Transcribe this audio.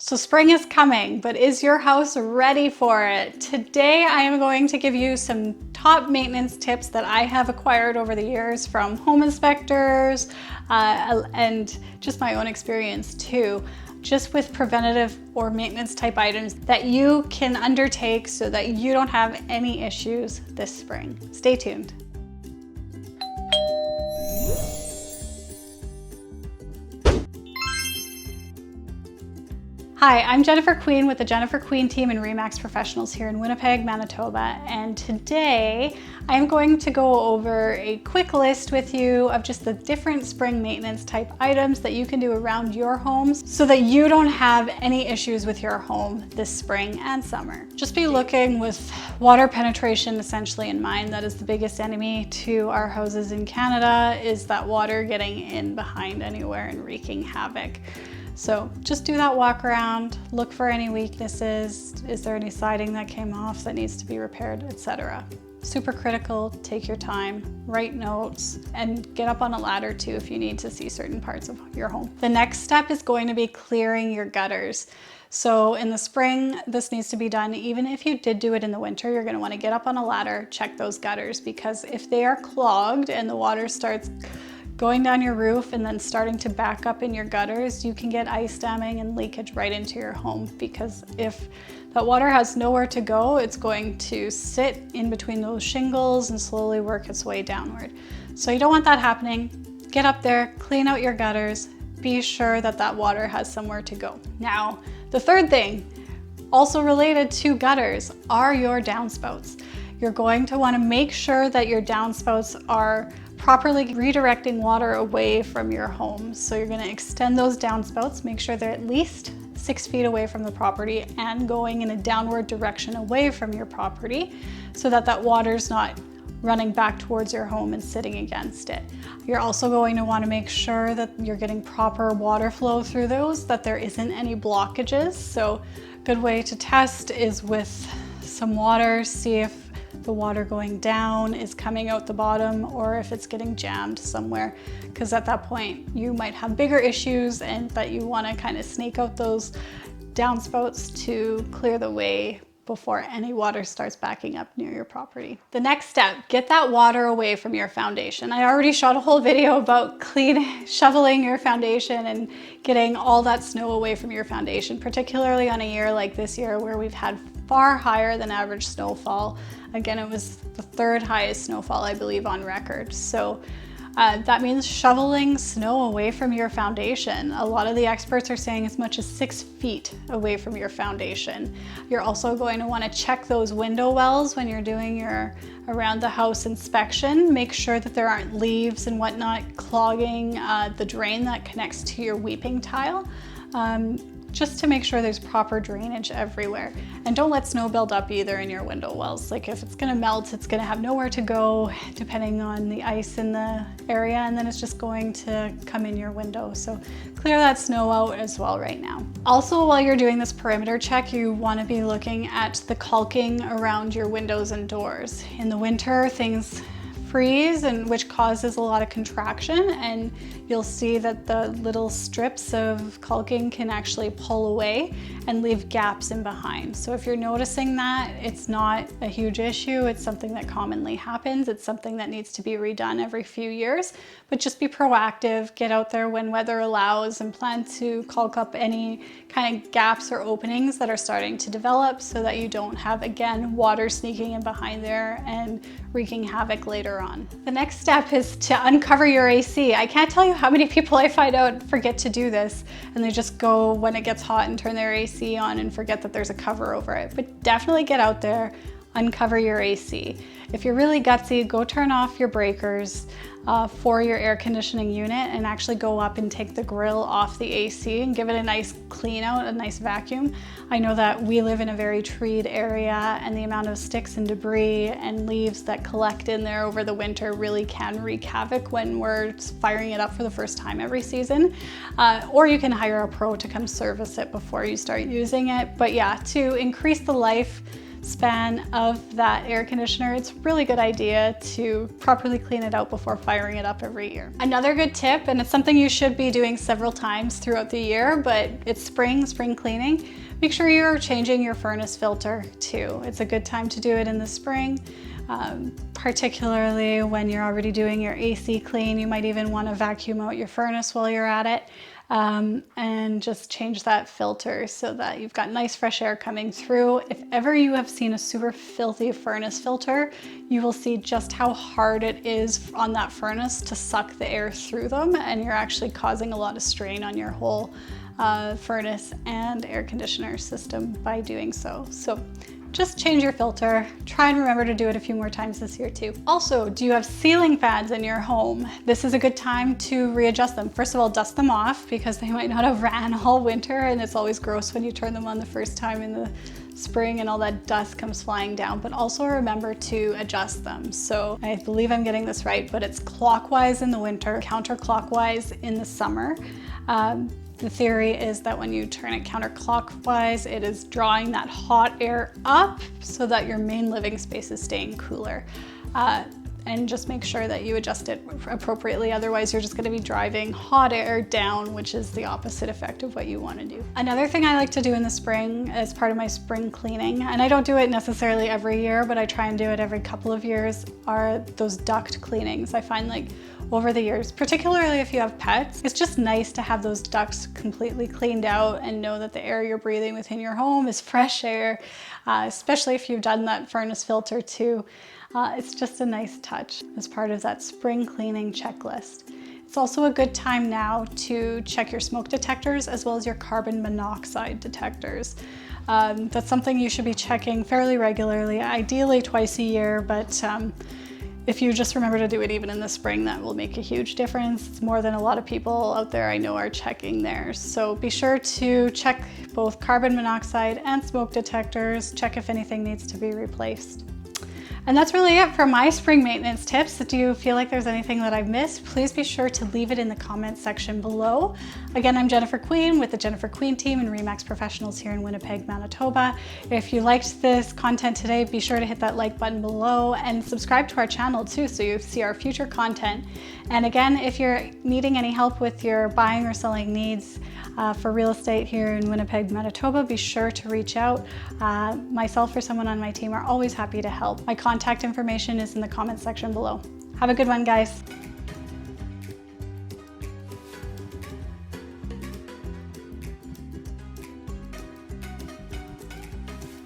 So spring is coming, but is your house ready for it? Today I am going to give you some top maintenance tips that I have acquired over the years from home inspectors and just my own experience too, just with preventative or maintenance type items that you can undertake so that you don't have any issues this spring. Stay tuned. Hi, I'm Jennifer Queen with the Jennifer Queen team and RE/MAX Professionals here in Winnipeg, Manitoba, and today I'm going to go over a quick list with you of just the different spring maintenance type items that you can do around your homes so that you don't have any issues with your home this spring and summer. Just be looking with water penetration essentially in mind. That is the biggest enemy to our houses in Canada, is that water getting in behind anywhere and wreaking havoc. So just do that walk around, look for any weaknesses. Is there any siding that came off that needs to be repaired, etc. Super critical, take your time, write notes, and get up on a ladder too if you need to see certain parts of your home. The next step is going to be clearing your gutters. So in the spring, this needs to be done. Even if you did do it in the winter, you're gonna wanna get up on a ladder, check those gutters, because if they are clogged and the water starts going down your roof and then starting to back up in your gutters, you can get ice damming and leakage right into your home, because if that water has nowhere to go, it's going to sit in between those shingles and slowly work its way downward. So you don't want that happening. Get up there, clean out your gutters, be sure that that water has somewhere to go. Now, the third thing, also related to gutters, are your downspouts. You're going to want to make sure that your downspouts are properly redirecting water away from your home. So you're going to extend those downspouts, make sure they're at least 6 feet away from the property and going in a downward direction away from your property so that that water's not running back towards your home and sitting against it. You're also going to want to make sure that you're getting proper water flow through those, that there isn't any blockages. So a good way to test is with some water, see if the water going down is coming out the bottom or if it's getting jammed somewhere, because at that point you might have bigger issues and that you want to kind of snake out those downspouts to clear the way before any water starts backing up near your property. The next step, get that water away from your foundation. I already shot a whole video about shoveling your foundation and getting all that snow away from your foundation, particularly on a year like this year where we've had far higher than average snowfall. Again, it was the third highest snowfall, I believe, on record. So that means shoveling snow away from your foundation. A lot of the experts are saying as much as 6 feet away from your foundation. You're also going to want to check those window wells when you're doing your around the house inspection. Make sure that there aren't leaves and whatnot clogging the drain that connects to your weeping tile. Just to make sure there's proper drainage everywhere. And don't let snow build up either in your window wells. Like if it's gonna melt, it's gonna have nowhere to go depending on the ice in the area, and then it's just going to come in your window. So clear that snow out as well right now. Also, while you're doing this perimeter check, you wanna be looking at the caulking around your windows and doors. In the winter, things freeze, and which causes a lot of contraction, and you'll see that the little strips of caulking can actually pull away and leave gaps in behind. So if you're noticing that, it's not a huge issue. It's something that commonly happens. It's something that needs to be redone every few years, but just be proactive, get out there when weather allows and plan to caulk up any kind of gaps or openings that are starting to develop so that you don't have, again, water sneaking in behind there and wreaking havoc later on. The next step is to uncover your AC. I can't tell you how many people I find out forget to do this, and they just go when it gets hot and turn their AC on and forget that there's a cover over it. But definitely get out there, uncover your AC. If you're really gutsy, go turn off your breakers for your air conditioning unit and actually go up and take the grill off the AC and give it a nice clean out, a nice vacuum. I know that we live in a very treed area, and the amount of sticks and debris and leaves that collect in there over the winter really can wreak havoc when we're firing it up for the first time every season. Or you can hire a pro to come service it before you start using it. But yeah, to increase the life span of that air conditioner, it's a really good idea to properly clean it out before firing it up every year. Another good tip, and it's something you should be doing several times throughout the year, but it's spring cleaning. Make sure you're changing your furnace filter too. It's a good time to do it in the spring, particularly when you're already doing your AC clean. You might even want to vacuum out your furnace while you're at it, and just change that filter so that you've got nice fresh air coming through. If ever you have seen a super filthy furnace filter, you will see just how hard it is on that furnace to suck the air through them, and you're actually causing a lot of strain on your whole furnace and air conditioner system by doing so. So just change your filter. Try and remember to do it a few more times this year too. Also, do you have ceiling fans in your home? This is a good time to readjust them. First of all, dust them off because they might not have ran all winter, and it's always gross when you turn them on the first time in the spring and all that dust comes flying down. But also remember to adjust them. So I believe I'm getting this right, but it's clockwise in the winter, counterclockwise in the summer. The theory is that when you turn it counterclockwise, it is drawing that hot air up so that your main living space is staying cooler. And just make sure that you adjust it appropriately. Otherwise, you're just gonna be driving hot air down, which is the opposite effect of what you wanna do. Another thing I like to do in the spring as part of my spring cleaning, and I don't do it necessarily every year, but I try and do it every couple of years, are those duct cleanings. I find like over the years, particularly if you have pets, it's just nice to have those ducts completely cleaned out and know that the air you're breathing within your home is fresh air, especially if you've done that furnace filter too. It's just a nice touch as part of that spring cleaning checklist. It's also a good time now to check your smoke detectors as well as your carbon monoxide detectors. That's something you should be checking fairly regularly, ideally twice a year, but if you just remember to do it even in the spring, that will make a huge difference. It's more than a lot of people out there I know are checking theirs. So be sure to check both carbon monoxide and smoke detectors, check if anything needs to be replaced. And that's really it for my spring maintenance tips. Do you feel like there's anything that I've missed? Please be sure to leave it in the comments section below. Again, I'm Jennifer Queen with the Jennifer Queen team and RE/MAX Professionals here in Winnipeg, Manitoba. If you liked this content today, be sure to hit that like button below and subscribe to our channel too so you see our future content. And again, if you're needing any help with your buying or selling needs for real estate here in Winnipeg, Manitoba, be sure to reach out. Myself or someone on my team are always happy to help. My contact information is in the comments section below. Have a good one, guys.